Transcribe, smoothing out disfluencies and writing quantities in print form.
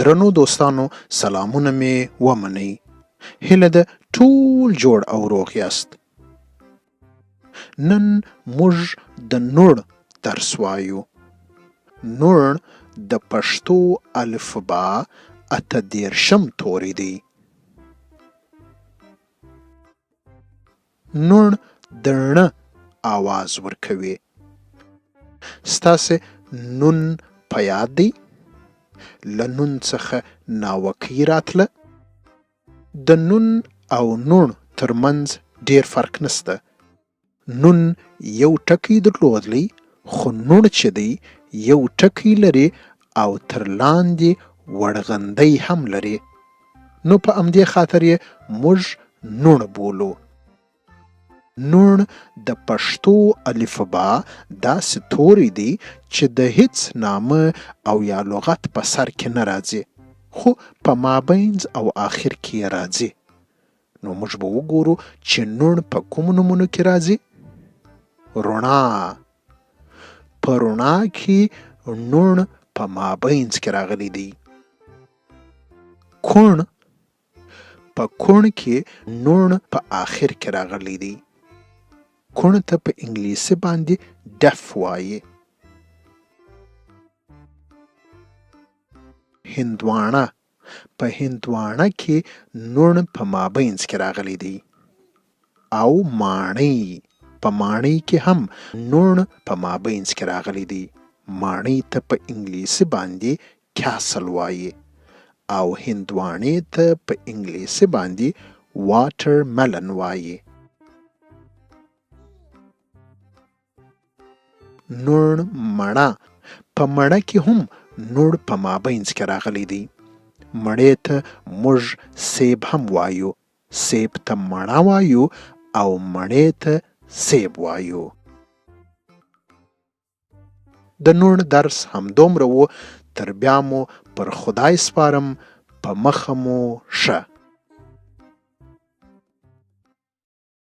درنو دوستانو سلامونه مې ومنئ. هیله ده ټول جوړ او روغ یاست. نن موږ د نوړ درس وایو. نوړ د پښتو الفبا 38 توری دی. نوړ د ڼ آواز ورکوي. ستاسې نون په یاد دی؟ له نون څخه ناوکۍ راتله. د نون او نوړ ترمنځ ډیر فرق نسته. نون یو ټکی درلودلی، خو نوړ چې دی یو ټکی لري او تر لاندې وړغندۍ هم لري. نو په همدې خاطر یې موږ نوړ بولو. نوړ د پښتو الفبا داسې توری دی چې د هیڅ نامه او یا لغت په سر کې نه راځي، خو په مابینځ او آخر کې راځي. نو موږ به وګورو چې نوړ په کومو نومونو کې راځي. رڼا. په رڼا کې نوړ په مابینځ کې راغلی دی. کوڼ. په کوڼ کې نوړ په آخر کې راغلی دی. کوڼ ته په انګلیسي باندې ډف وایي. هندوانه. په هندوانه کې نوړ په مابینځ کې راغلی دی. او ماڼۍ. په ماڼۍ کې هم نوړ په مابینځ کې راغلی دی. ماڼۍ ته په انګلیسي باندې کاسل وایي او هندوانې ته په انګلیسي باندې واټر ملن وایي. نوړ مڼه. په مڼه کې هم نوړ په مابینځ کې راغلی دی. مڼې ته موږ سیب هم وایو. سیب ته مڼه وایو او مڼې ته سیب وایو. د نوړ درس همدومره و. تر بیا مو پر خدای سپارم. په مخه مو ښه.